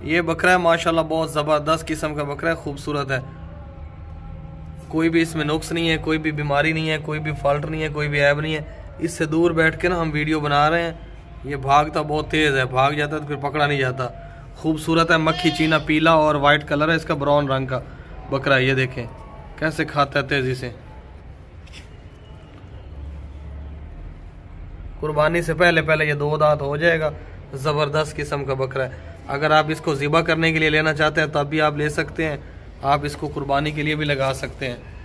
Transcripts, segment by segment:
ये बकरा है माशाल्लाह, बहुत ज़बरदस्त किस्म का बकरा है, खूबसूरत है। कोई भी इसमें नुक्स नहीं है, कोई भी बीमारी नहीं है, कोई भी फॉल्ट नहीं है, कोई भी ऐब नहीं है। इससे दूर बैठ के ना हम वीडियो बना रहे हैं। ये भागता बहुत तेज़ है, भाग जाता है तो फिर पकड़ा नहीं जाता। खूबसूरत है, मक्खी चीना पीला और वाइट कलर है इसका, ब्राउन रंग का बकरा। ये देखें कैसे खाता है तेज़ी से। कुर्बानी से पहले पहले ये 2 दांत हो जाएगा। ज़बरदस्त किस्म का बकरा है। अगर आप इसको ज़िबा करने के लिए लेना चाहते हैं तब भी आप ले सकते हैं। आप इसको कुर्बानी के लिए भी लगा सकते हैं।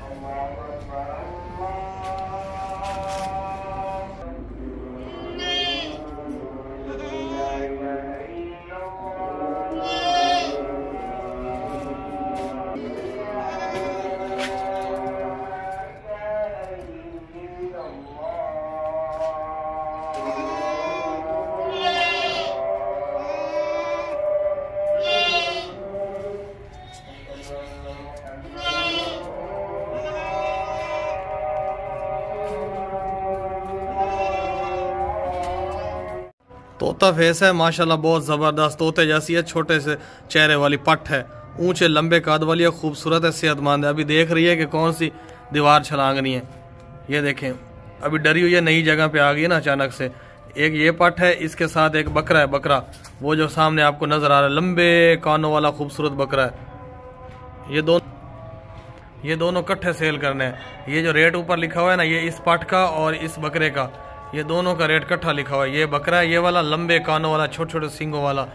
तोता फेस है माशाल्लाह, बहुत ज़बरदस्त तोते जैसी है। छोटे से चेहरे वाली पट्ट है, ऊंचे लंबे कद वाली है, खूबसूरत है, सेहतमंद है। अभी देख रही है कि कौन सी दीवार छलांगनी है। ये देखें अभी डरी हुई है, नई जगह पे आ गई ना अचानक से। एक ये पट्ट है, इसके साथ एक बकरा है, बकरा वो जो सामने आपको नजर आ रहा है, लंबे कानों वाला खूबसूरत बकरा है। ये दोनों इकट्ठे सेल करने हैं। ये जो रेट ऊपर लिखा हुआ है ना, ये इस पट्ट का और इस बकरे का, ये दोनों का रेट इकट्ठा लिखा हुआ है। ये बकरा है, ये वाला लंबे कानों वाला, छोटे छोटे सींगों वाला,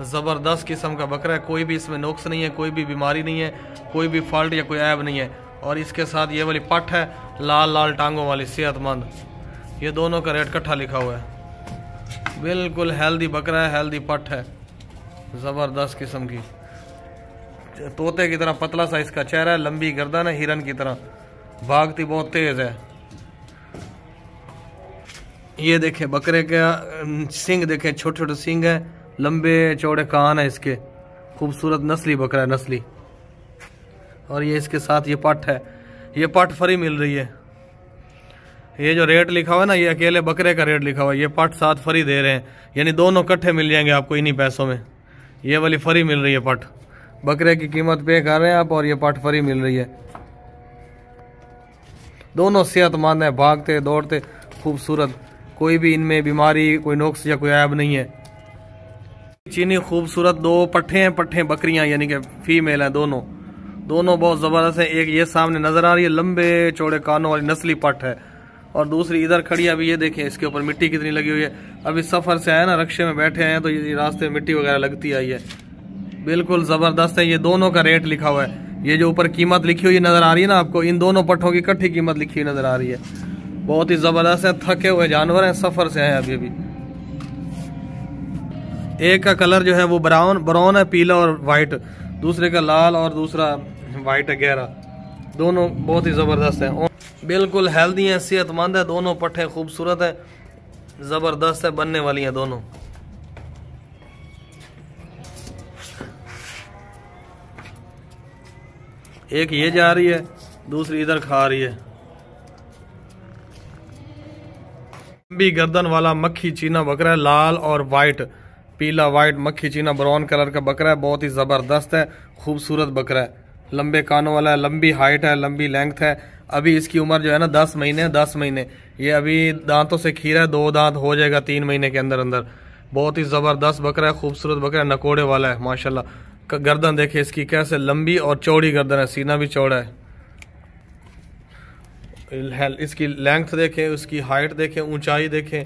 ज़बरदस्त किस्म का बकरा है। कोई भी इसमें नुक्स नहीं है, कोई भी बीमारी नहीं है, कोई भी फॉल्ट या कोई ऐब नहीं है। और इसके साथ ये वाली पट्ट है, लाल लाल टांगों वाली, सेहतमंद। ये दोनों का रेट इकट्ठा लिखा हुआ है। बिल्कुल हेल्दी बकरा है, हेल्दी पट्ट है, ज़बरदस्त किस्म की। तोते की तरह पतला सा इसका चेहरा है, लंबी गर्दन है, हिरन की तरह, भागती बहुत तेज है। ये देखें बकरे के सींग देखें, छोटे छोटे सींग है, लंबे चौड़े कान है इसके। खूबसूरत नस्ली बकरा है, नस्ली। और ये इसके साथ ये पट्ट है, ये पट्ट फ्री मिल रही है। ये जो रेट लिखा हुआ है ना, ये अकेले बकरे का रेट लिखा हुआ है। ये पट्ट साथ फ्री दे रहे हैं, यानी दोनों इकट्ठे मिल जाएंगे आपको इन्हीं पैसों में। ये वाली फ्री मिल रही है पट्ट, बकरे की कीमत पे कर रहे हैं आप, और ये पट्ट फ्री मिल रही है। दोनों सेहतमंद है, भागते दौड़ते, खूबसूरत, कोई भी इनमें बीमारी, कोई नुक्स या कोई ऐब नहीं है। चीनी खूबसूरत 2 पट्ठे हैं, पट्ठे बकरियां यानी कि फीमेल हैं दोनों बहुत ज़बरदस्त है। एक ये सामने नजर आ रही है, लंबे चौड़े कानों वाली नस्ली पट्ट है, और दूसरी इधर खड़ी है। अभी ये देखें इसके ऊपर मिट्टी कितनी लगी हुई है। अभी सफ़र से आए ना, रक्शे में बैठे हैं तो ये रास्ते में मिट्टी वगैरह लगती आई है। बिल्कुल ज़बरदस्त है। ये दोनों का रेट लिखा हुआ है। ये जो ऊपर कीमत लिखी हुई नज़र आ रही है ना आपको, इन दोनों पट्ठों की इकट्ठी कीमत लिखी हुई नज़र आ रही है। बहुत ही ज़बरदस्त है, थके हुए जानवर हैं, सफ़र से हैं अभी। एक का कलर जो है वो ब्राउन है, पीला और वाइट, दूसरे का लाल और दूसरा वाइट है, गहरा। दोनों बहुत ही ज़बरदस्त हैं, बिल्कुल हेल्दी हैं, सेहतमंद है। दोनों पट्ठे खूबसूरत है, ज़बरदस्त है, बनने वाली हैं दोनों। एक ये जा रही है, दूसरी इधर खा रही है। लंबी गर्दन वाला मक्खी चीना बकरा है, लाल और वाइट, पीला वाइट मक्खी चीना ब्राउन कलर का बकरा है। बहुत ही ज़बरदस्त है, खूबसूरत बकरा है, लंबे कानों वाला है, लंबी हाइट है, लंबी लेंथ है। अभी इसकी उम्र जो है ना 10 महीने। 10 महीने ये अभी दांतों से खीरा है, 2 दांत हो जाएगा 3 महीने के अंदर अंदर। बहुत ही ज़बरदस्त बकरा है, खूबसूरत बकरा है, नकोड़े वाला है माशाल्लाह। गर्दन देखे इसकी कैसे लंबी और चौड़ी गर्दन है, सीना भी चौड़ा है। इसकी लेंथ देखें, उसकी हाइट देखें, ऊंचाई देखें,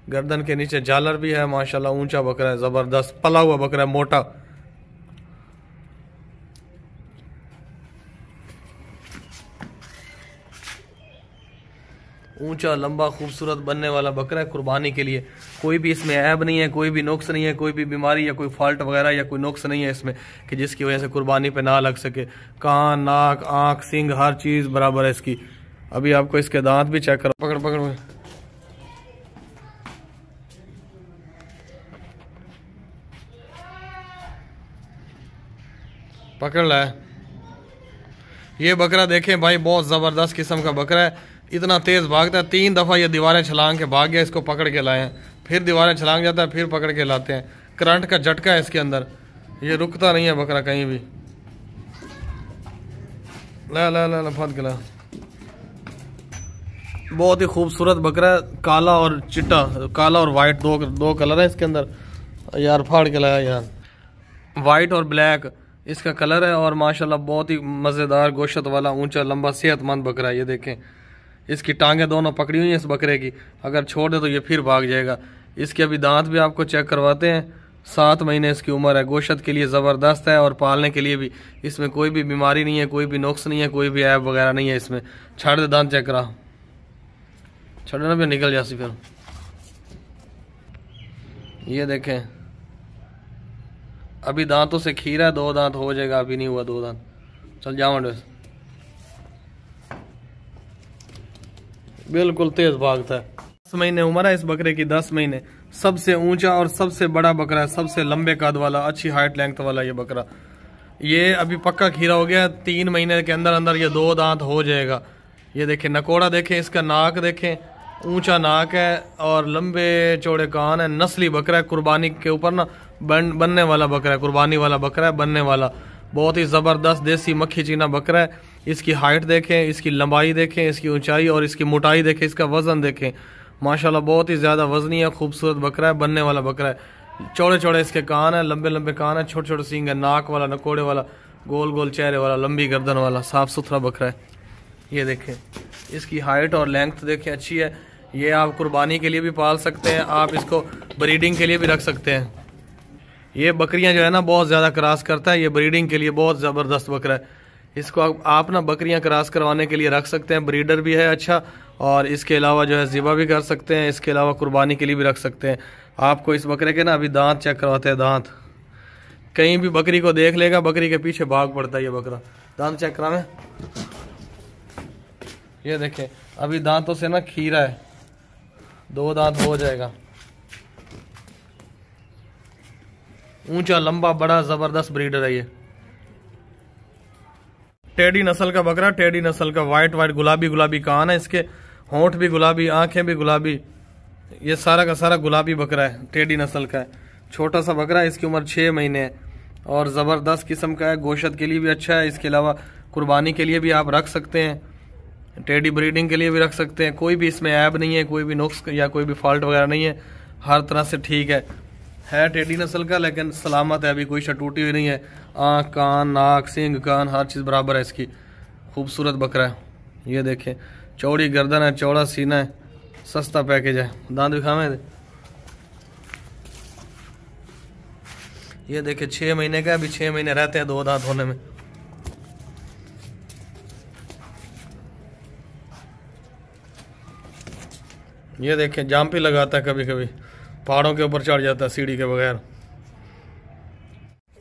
गर्दन के नीचे झालर भी है माशाल्लाह। ऊंचा बकरा है, ज़बरदस्त पला हुआ बकरा है, मोटा। ऊंचा लंबा खूबसूरत बनने वाला बकरा है कुर्बानी के लिए। कोई भी इसमें ऐब नहीं है, कोई भी नुक्स नहीं है, कोई भी बीमारी या कोई फॉल्ट वगैरह या कोई नुक्स नहीं है इसमें कि जिसकी वजह से कुर्बानी पे ना लग सके। कान, नाक, आँख, सींग, हर चीज़ बराबर है इसकी। अभी आपको इसके दांत भी चेक करो, पकड़ पकड़ में। पकड़ ला है। ये बकरा देखें भाई, बहुत ज़बरदस्त किस्म का बकरा है, इतना तेज़ भागता है। 3 दफ़ा ये दीवारें छलांग के भाग गया, इसको पकड़ के लाए हैं, फिर दीवारें छलांग जाता है, फिर पकड़ के लाते हैं। करंट का झटका है इसके अंदर, ये रुकता नहीं है बकरा कहीं भी। ला ला ला ला फट गया। बहुत ही खूबसूरत बकरा है, काला और चिट्टा, काला और वाइट दो कलर है इसके अंदर। यार फाड़ के लाया यार, वाइट और ब्लैक इसका कलर है। और माशाल्लाह बहुत ही मज़ेदार गोश्त वाला ऊंचा लंबा सेहतमंद बकरा है। ये देखें, इसकी टांगें दोनों पकड़ी हुई हैं इस बकरे की, अगर छोड़ दे तो ये फिर भाग जाएगा। इसके अभी दांत भी आपको चेक करवाते हैं। 7 महीने इसकी उम्र है। गोश्त के लिए ज़बरदस्त है और पालने के लिए भी। इसमें कोई भी बीमारी नहीं है, कोई भी नुक्स नहीं है, कोई भी ऐब वगैरह नहीं है इसमें। छाड़ दे, दांत चेक करा, छड़ना भी निकल जासी फिर। ये देखें, अभी दांतों से खीरा है, 2 दांत हो जाएगा, अभी नहीं हुआ 2 दांत। चल जाओ, बिल्कुल तेज भागता है। 10 महीने उम्र है इस बकरे की, 10 महीने। सबसे ऊंचा और सबसे बड़ा बकरा है, सबसे लंबे कद वाला, अच्छी हाइट लेंथ वाला ये बकरा। ये अभी पक्का खीरा हो गया, 3 महीने के अंदर अंदर ये 2 दांत हो जाएगा। ये देखें, नकोड़ा देखें, इसका नाक देखें, ऊंचा नाक है और लंबे चौड़े कान है। नस्ली बकरा है, कुर्बानी के ऊपर ना बनने वाला बकरा है, कुर्बानी वाला बकरा है, बनने वाला। बहुत ही ज़बरदस्त देसी मक्खी चीना बकरा है। इसकी हाइट देखें, इसकी लंबाई देखें, इसकी ऊंचाई और इसकी मोटाई देखें, इसका वज़न देखें। माशाल्लाह बहुत ही ज़्यादा वज़नी है, खूबसूरत बकरा है, बनने वाला बकरा है। चौड़े चौड़े इसके कान है, लंबे लंबे कान है, छोटे छोटे सींग है, नाक वाला, नकोड़े वाला, गोल गोल चेहरे वाला, लंबी गर्दन वाला, साफ़ सुथरा बकरा है। ये देखें, इसकी हाइट और लेंथ देखें, अच्छी है। ये आप कुर्बानी के लिए भी पाल सकते हैं, आप इसको ब्रीडिंग के लिए भी रख सकते हैं। ये बकरियां जो है ना बहुत ज़्यादा क्रॉस करता है, ये ब्रीडिंग के लिए बहुत ज़बरदस्त बकरा है। इसको आप ना बकरियां क्रॉस करवाने के लिए रख सकते हैं, ब्रीडर भी है अच्छा। और इसके अलावा जो है ज़िबा भी कर सकते हैं, इसके अलावा कुर्बानी के लिए भी रख सकते हैं। आपको इस बकरे के ना अभी दांत चेक करवाते हैं। दांत कहीं भी बकरी को देख लेगा, बकरी के पीछे भाग पड़ता है ये बकरा। दांत चेक करावें, ये देखें, अभी दांतों से ना खीरा है, 2 दांत हो जाएगा। ऊंचा लंबा बड़ा ज़बरदस्त ब्रीडर है ये। टेडी नस्ल का बकरा, टेडी नस्ल का, वाइट वाइट गुलाबी गुलाबी कान है इसके, होंठ भी गुलाबी, आंखें भी गुलाबी, ये सारा का सारा गुलाबी बकरा है, टेडी नस्ल का है। छोटा सा बकरा है, इसकी उम्र 6 महीने है और ज़बरदस्त किस्म का है। गोश्त के लिए भी अच्छा है, इसके अलावा कुर्बानी के लिए भी आप रख सकते हैं, टेडी ब्रीडिंग के लिए भी रख सकते हैं। कोई भी इसमें ऐब नहीं है, कोई भी नुक्स या कोई भी फॉल्ट वगैरह नहीं है, हर तरह से ठीक है टेडी नस्ल का, लेकिन सलामत है, अभी कोई टूटी हुई नहीं है। आँख, कान, नाक, सींग, कान, हर चीज़ बराबर है इसकी। खूबसूरत बकरा है। ये देखें, चौड़ी गर्दन है, चौड़ा सीना है, सस्ता पैकेज है। दांत दिखावें, ये देखें 6 महीने का है, अभी 6 महीने रहते हैं 2 दांत होने में। ये देखें, जाम पे लगाता है, कभी कभी पहाड़ों के ऊपर चढ़ जाता है सीढ़ी के बगैर।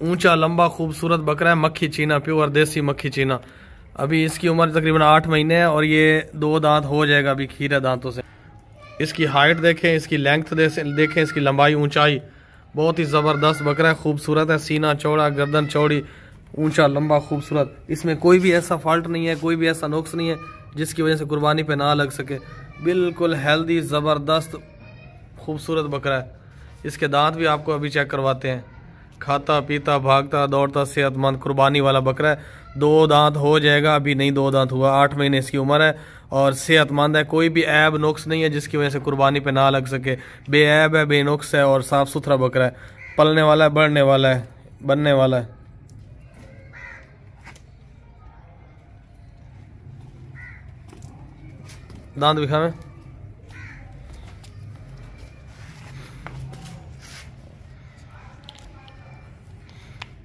ऊंचा लंबा खूबसूरत बकरा है, मक्खी चीना, प्योर देसी मक्खी चीना। अभी इसकी उम्र तकरीबन 8 महीने है और ये 2 दांत हो जाएगा अभी खीरा दांतों से। इसकी हाइट देखें, इसकी लेंथ देखें, इसकी लंबाई ऊंचाई, बहुत ही ज़बरदस्त बकरा है, खूबसूरत है। सीना चौड़ा, गर्दन चौड़ी, ऊंचा लंबा खूबसूरत। इसमें कोई भी ऐसा फॉल्ट नहीं है, कोई भी ऐसा नुक्स नहीं है जिसकी वजह से कुर्बानी पे ना लग सके। बिल्कुल हेल्दी ज़बरदस्त खूबसूरत बकरा है। इसके दांत भी आपको अभी चेक करवाते हैं। खाता पीता भागता दौड़ता सेहतमंद कुर्बानी वाला बकरा है। 2 दांत हो जाएगा, अभी नहीं 2 दांत हुआ, 8 महीने इसकी उम्र है और सेहतमंद है। कोई भी ऐब नुक्स नहीं है जिसकी वजह से कुर्बानी पे ना लग सके। बेऐब है, बेनुक्स है और साफ़ सुथरा बकरा है। पलने वाला है, बढ़ने वाला है, बनने वाला है। दांत दिखावें,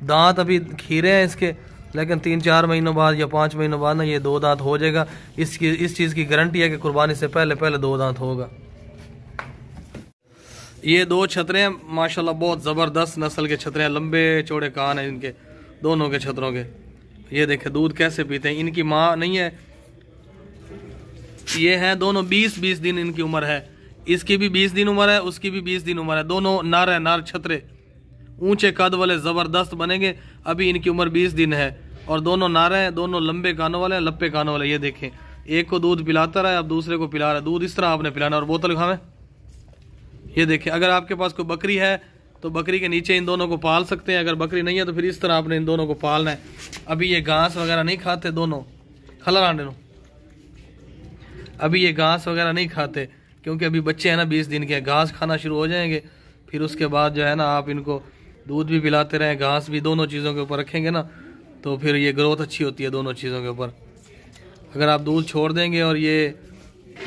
दांत अभी खीरे हैं इसके, लेकिन 3-4 महीनों बाद या 5 महीनों बाद ना ये 2 दांत हो जाएगा। इस चीज़ की गारंटी है कि कुर्बानी से पहले 2 दांत होगा। ये 2 छतरे हैं माशाल्लाह, बहुत ज़बरदस्त नस्ल के छतरे हैं। लंबे चौड़े कान हैं इनके, दोनों के छतरों के। ये देखें दूध कैसे पीते हैं। इनकी माँ नहीं है, ये हैं दोनों 20-20 दिन इनकी उम्र है। इसकी भी 20 दिन उम्र है, उसकी भी 20 दिन उम्र है। दोनों नर है, नर छतरे, ऊंचे कद वाले ज़बरदस्त बनेंगे। अभी इनकी उम्र 20 दिन है और दोनों नर हैं, दोनों लंबे कानों वाले, लप्पे कानों वाले। ये देखें, एक को दूध पिलाता रहा है, अब दूसरे को पिला रहा है। दूध इस तरह आपने पिलाना और बोतल खावें। ये देखें, अगर आपके पास कोई बकरी है तो बकरी के नीचे इन दोनों को पाल सकते हैं। अगर बकरी नहीं है तो फिर इस तरह आपने इन दोनों को पालना है। अभी ये घास वगैरह नहीं खाते दोनों, खला आंडे नो, अभी ये घास वगैरह नहीं खाते क्योंकि अभी बच्चे हैं ना 20 दिन के, घास खाना शुरू हो जाएंगे। फिर उसके बाद जो है ना आप इनको दूध भी पिलाते रहें, घास भी, दोनों चीज़ों के ऊपर रखेंगे ना तो फिर ये ग्रोथ अच्छी होती है दोनों चीज़ों के ऊपर। अगर आप दूध छोड़ देंगे और ये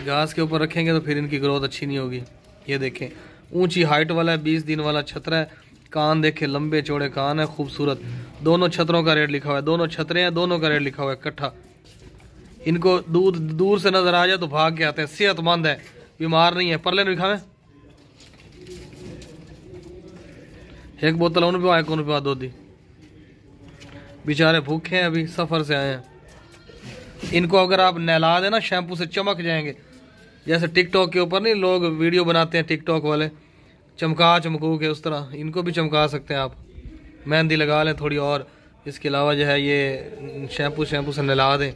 घास के ऊपर रखेंगे तो फिर इनकी ग्रोथ अच्छी नहीं होगी। ये देखें ऊंची हाइट वाला है, 20 दिन वाला छतरा है, कान देखें लंबे चौड़े कान है, खूबसूरत। दोनों छतरों का रेट लिखा हुआ है, दोनों छतरे हैं, दोनों का रेट लिखा हुआ है इकट्ठा। इनको दूध दूर से नजर आ जाए तो भाग के आते हैं, सेहतमंद है, बीमार नहीं है। परले भी खावे एक बोतल उन पे आए कौन पे दो दी, बेचारे भूखे हैं, अभी सफर से आए हैं। इनको अगर आप नहला देना शैम्पू से चमक जाएंगे। जैसे टिकटॉक के ऊपर नहीं लोग वीडियो बनाते हैं टिकटॉक वाले, चमकू के, उस तरह इनको भी चमका सकते हैं आप। मेहंदी लगा लें थोड़ी और, इसके अलावा जो है ये शैम्पू से नहला दें,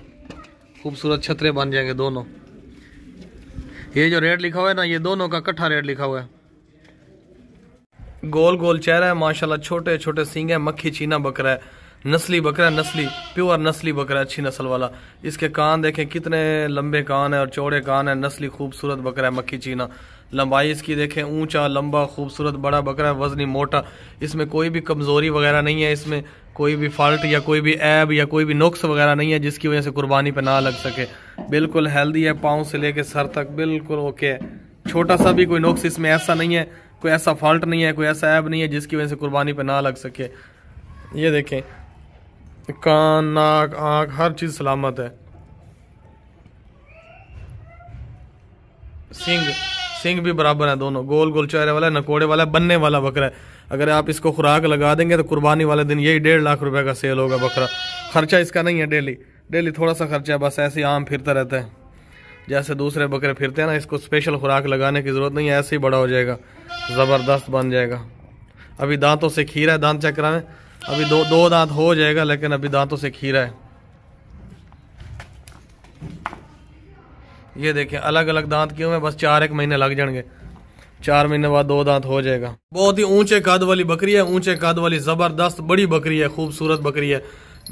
खूबसूरत छतरे बन जाएंगे दोनों। ये जो रेट लिखा हुआ है ना, ये दोनों का इकट्ठा रेट लिखा हुआ है। गोल गोल चेहरा है माशाल्लाह, छोटे छोटे सींग है, मक्खी चीना बकरा है, नस्ली बकरा है, नस्ली प्योर नस्ली बकरा है, अच्छी नस्ल वाला। इसके कान देखें कितने लंबे कान है और चौड़े कान है, नस्ली खूबसूरत बकरा है मक्खी चीना। लंबाई इसकी देखें, ऊंचा लंबा खूबसूरत बड़ा बकरा है, वजनी मोटा, इसमें कोई भी कमजोरी वगैरह नहीं है, इसमें कोई भी फॉल्ट या कोई भी ऐब या कोई भी नुक्स वगैरह नहीं है जिसकी वजह से कुर्बानी पे ना लग सके। बिल्कुल हेल्दी है, पाँव से लेके सर तक बिल्कुल ओके है, छोटा सा भी कोई नुक्स इसमें ऐसा नहीं है, कोई ऐसा फॉल्ट नहीं है, कोई ऐसा ऐब नहीं है जिसकी वजह से कुर्बानी पे ना लग सके। ये देखें कान नाक आँख हर चीज सलामत है। सिंग भी बराबर है दोनों, गोल गोल चेहरे वाला, नकोड़े वाला, बनने वाला बकरा है। अगर आप इसको खुराक लगा देंगे तो कुर्बानी वाले दिन यही 1.5 लाख रुपए का सेल होगा बकरा। खर्चा इसका नहीं है डेली थोड़ा सा खर्चा है, बस ऐसे ही आम फिरता रहता है जैसे दूसरे बकरे फिरते हैं ना। इसको स्पेशल खुराक लगाने की जरूरत नहीं है, ऐसे ही बड़ा हो जाएगा, जबरदस्त बन जाएगा। अभी दांतों से खीरा है, दांत चेक कराएं, अभी दो दांत हो जाएगा लेकिन अभी दांतों से खीरा है। ये देखें अलग अलग दांत क्यों है, बस 4-1 महीने लग जाएंगे, 4 महीने बाद 2 दांत हो जाएगा। बहुत ही ऊंचे कद वाली बकरी है, ऊंचे कद वाली जबरदस्त बड़ी बकरी है, खूबसूरत बकरी है।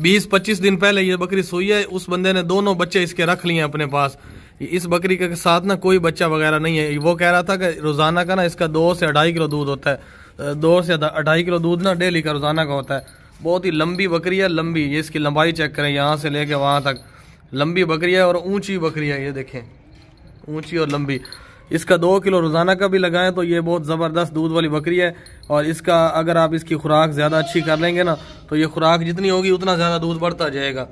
20-25 दिन पहले ये बकरी सोई है, उस बंदे ने दोनों बच्चे इसके रख लिए अपने पास। इस बकरी के साथ ना कोई बच्चा वगैरह नहीं है। वो कह रहा था कि रोजाना का ना इसका 2 से 2.5 किलो दूध होता है, 2 से 2.5 किलो दूध ना डेली का रोजाना का होता है। बहुत ही लंबी बकरी है, लंबी, ये इसकी लंबाई चेक करें, यहाँ से लेके वहां तक लंबी बकरी है और ऊंची बकरी है। ये देखें ऊंची और लंबी। इसका 2 किलो रोजाना का भी लगाएं तो ये बहुत जबरदस्त दूध वाली बकरी है। और इसका अगर आप इसकी खुराक ज्यादा अच्छी कर लेंगे ना तो ये खुराक जितनी होगी उतना ज्यादा दूध बढ़ता जाएगा।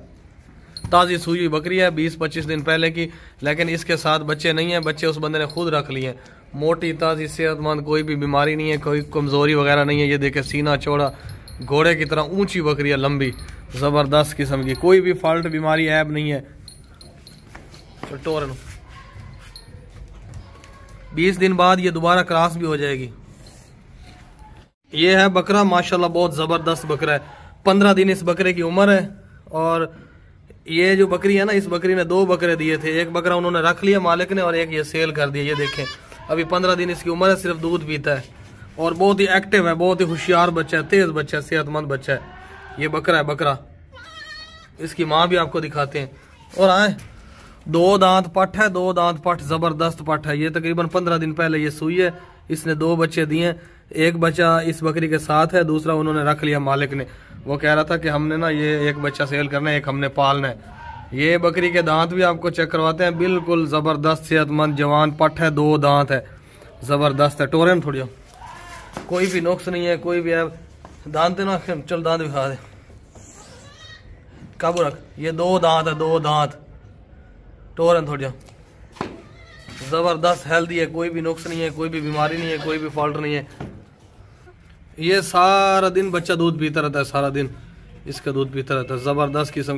ताज़ी सूई हुई बकरी है, 20-25 दिन पहले की, लेकिन इसके साथ बच्चे नहीं है, बच्चे उस बंदे ने खुद रख लिए। मोटी ताज़ी सेहतमंद, कोई भी बीमारी नहीं है, कोई कमजोरी वगैरह नहीं है। ये देखे सीना चौड़ा, घोड़े की तरह ऊंची बकरी है, लंबी, जबरदस्त किस्म की, कोई भी फॉल्ट बीमारी ऐब नहीं है। 20 दिन बाद ये दोबारा क्रॉस भी हो जाएगी। ये है बकरा माशाल्लाह बहुत जबरदस्त बकरा है, 15 दिन इस बकरे की उम्र है। और ये जो बकरी है ना, इस बकरी ने 2 बकरे दिए थे, एक बकरा उन्होंने रख लिया मालिक ने और एक ये सेल कर दिया। ये देखें अभी 15 दिन इसकी उम्र है, सिर्फ दूध पीता है और बहुत ही एक्टिव है, बहुत ही होशियार बच्चा है, तेज बच्चा है, सेहतमंद बच्चा है। ये बकरा है बकरा, इसकी माँ भी आपको दिखाते हैं। और आए 2 दांत पट है, 2 दांत पट, जबरदस्त पट है। ये तकरीबन 15 दिन पहले ये सुई है, इसने 2 बच्चे दिए, एक बच्चा इस बकरी के साथ है, दूसरा उन्होंने रख लिया मालिक ने। वो कह रहा था कि हमने ना ये एक बच्चा सेल करना है, एक हमने पालना है। ये बकरी के दांत भी आपको चेक करवाते हैं, बिल्कुल जबरदस्त सेहतमंद जवान पट है, 2 दांत है, जबरदस्त है। टोरे में थोड़ी कोई भी नुक्स नहीं है, कोई भी है। दांत ना, चल दांत दिखा दे, काबू रख। ये 2 दांत है, 2 दांत, टोरे में थोड़ी जबरदस्त हेल्दी है, कोई भी नुक्स नहीं है, कोई भी बीमारी नहीं है, कोई भी फॉल्ट नहीं है। ये सारा दिन बच्चा दूध पीता रहता है, सारा दिन इसका दूध पीता रहता है, जबरदस्त किस्म।